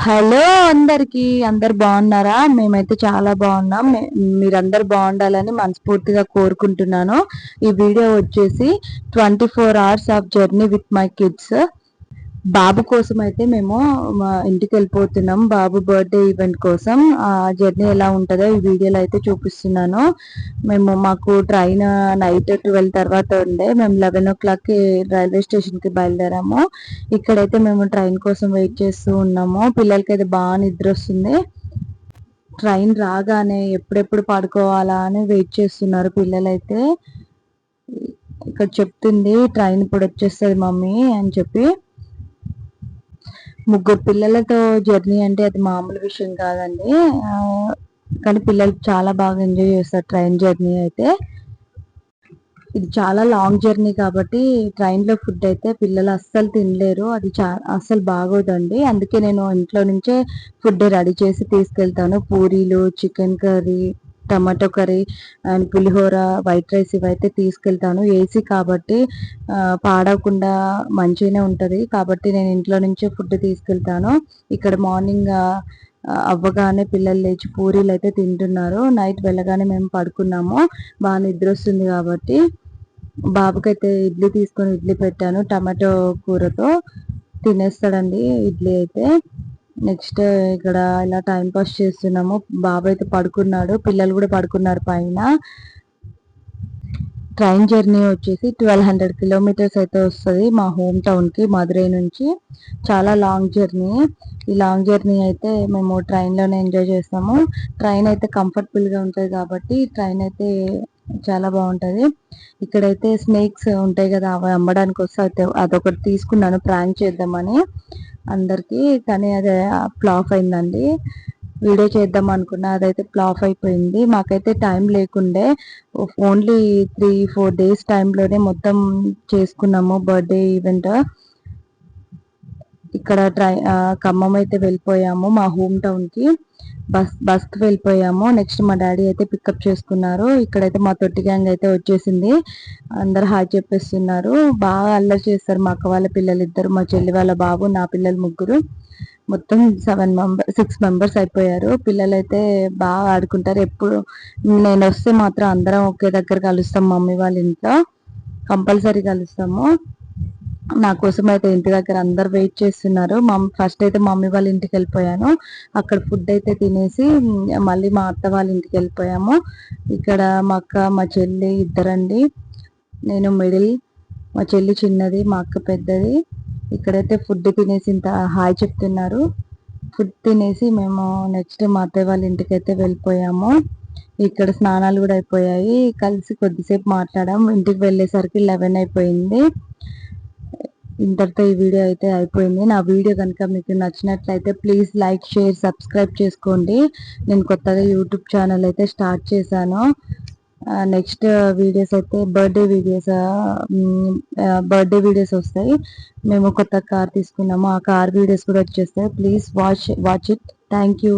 Hello అందరికి, అందరు బాగున్నారా? మేమైతే చాలా బాగున్నాం. మీరందరు బాగుండాలని మనస్ఫూర్తిగా కోరుకుంటున్నాను. ఈ వీడియో వచ్చేసి 24 hours of journey with my kids. బాబు కోసం అయితే మేము మా ఇంటికి వెళ్ళిపోతున్నాం, బాబు బర్త్డే ఈవెంట్ కోసం. ఆ జర్నీ ఎలా ఉంటుందో ఈ వీడియోలో అయితే చూపిస్తున్నాను. మాకు ట్రైన్ నైట్ 12 తర్వాత ఉండే, మేము 11 o'clockకి రైల్వే స్టేషన్కి బయలుదేరాము. ఇక్కడైతే మేము ట్రైన్ కోసం వెయిట్ చేస్తూ ఉన్నాము. పిల్లలకైతే బాగా నిద్ర వస్తుంది. ట్రైన్ రాగానే ఎప్పుడెప్పుడు పడుకోవాలా అని వెయిట్ చేస్తున్నారు పిల్లలైతే. ఇక్కడ చెప్తుంది ట్రైన్ ఇప్పుడు వచ్చేస్తుంది మమ్మీ అని చెప్పి. ముగ్గురు పిల్లలతో జర్నీ అంటే అది మామూలు విషయం కాదండి. కానీ పిల్లలు చాలా బాగా ఎంజాయ్ చేస్తారు ట్రైన్ జర్నీ అయితే. ఇది చాలా లాంగ్ జర్నీ కాబట్టి ట్రైన్ లో ఫుడ్ అయితే పిల్లలు అస్సలు తినలేరు, అది అస్సలు బాగోదండి. అందుకే నేను ఇంట్లో నుంచే ఫుడ్ రెడీ చేసి తీసుకెళ్తాను. పూరీలు, chicken curry, tomato curry and pulihora, white rice ఇవైతే తీసుకెళ్తాను. ఏసీ కాబట్టి పాడవకుండా మంచిగానే ఉంటది కాబట్టి నేను ఇంట్లో నుంచే ఫుడ్ తీసుకెళ్తాను. ఇక్కడ మార్నింగ్ అవ్వగానే పిల్లలు లేచి పూరీలు అయితే తింటున్నారు. నైట్ వెళ్ళగానే మేము పడుకున్నాము, బాగా నిద్ర వస్తుంది కాబట్టి. బాబుకైతే ఇడ్లీ తీసుకొని ఇడ్లీ పెట్టాను, టమాటో కూరతో తినేస్తాడండి ఇడ్లీ అయితే. నెక్స్ట్ ఇక్కడ ఇలా టైం పాస్ చేస్తున్నాము. బాబు అయితే పడుకున్నాడు, పిల్లలు కూడా పడుకున్నారు పైన. ట్రైన్ జర్నీ వచ్చేసి 1200 kilometers అయితే వస్తుంది మా హోమ్ టౌన్కి, మధురై నుంచి. చాలా లాంగ్ జర్నీ. ఈ లాంగ్ జర్నీ అయితే మేము ట్రైన్లోనే ఎంజాయ్ చేస్తాము. ట్రైన్ అయితే కంఫర్టబుల్గా ఉంటుంది కాబట్టి ట్రైన్ అయితే చాలా బాగుంటుంది. ఇక్కడైతే స్నేక్స్ ఉంటాయి కదా, అవి అమ్మడానికి వస్తే అదొకటి తీసుకున్నాను ప్రాంక్ చేద్దామని అందరికీ. కానీ అది ఫ్లాప్ అయిందండి. వీడియో చేద్దాం అనుకున్నా, అదైతే ఫ్లాప్ అయిపోయింది. మాకైతే టైం లేకుండే, ఓన్లీ 3-4 days టైంలోనే మొత్తం చేసుకున్నాము బర్త్డే ఈవెంట్. ఇక్కడ ఖమ్మం అయితే వెళ్ళిపోయాము మా హోమ్ టౌన్కి. బస్కి వెళ్ళిపోయాము. నెక్స్ట్ మా డాడీ అయితే పికప్ చేసుకున్నారు. ఇక్కడైతే మా తొట్టి గ్యాంగ్ అయితే వచ్చేసింది. అందరు హాయ్ చెప్పేస్తున్నారు. బాగా అల్లరి చేస్తారు మా అక్క వాళ్ళ పిల్లలు ఇద్దరు, మా చెల్లి వాళ్ళ బాబు, నా పిల్లలు ముగ్గురు. మొత్తం 6 members అయిపోయారు. పిల్లలు అయితే బాగా ఆడుకుంటారు. ఎప్పుడు నేను వస్తే మాత్రం అందరం ఒకే దగ్గర కలుస్తాం, మమ్మీ వాళ్ళ ఇంట్లో కంపల్సరీ కలుస్తాము. నా కోసం అయితే ఇంటి దగ్గర అందరు వెయిట్ చేస్తున్నారు. ఫస్ట్ అయితే మమ్మీ వాళ్ళ ఇంటికి వెళ్ళిపోయాను. అక్కడ ఫుడ్ అయితే తినేసి మళ్ళీ మా అత్త వాళ్ళ ఇంటికి వెళ్ళిపోయాము. ఇక్కడ మా అక్క, మా చెల్లి ఇద్దరండి. నేను మిడిల్, మా చెల్లి చిన్నది, మా అక్క పెద్దది. ఇక్కడైతే ఫుడ్ తినేసి ఇంత హాయ్ చెప్తున్నారు. ఫుడ్ తినేసి మేము నెక్స్ట్ మా అత్తయ్య వాళ్ళ ఇంటికి అయితే వెళ్ళిపోయాము. ఇక్కడ స్నానాలు కూడా అయిపోయాయి. కలిసి కొద్దిసేపు మాట్లాడాము. ఇంటికి వెళ్ళేసరికి 11 అయిపోయింది. ఇంతటితో ఈ వీడియో అయితే అయిపోయింది. నా వీడియో కనుక మీకు నచ్చినట్లయితే ప్లీజ్ లైక్, షేర్, సబ్స్క్రైబ్ చేసుకోండి. నేను కొత్తగా యూట్యూబ్ ఛానల్ అయితే స్టార్ట్ చేశాను. నెక్స్ట్ వీడియోస్ అయితే బర్త్డే వీడియోస్ వస్తాయి. మేము కొత్త కార్ తీసుకున్నాము, ఆ కార్ వీడియోస్ కూడా వచ్చేస్తాయి. Please watch it. Thank you.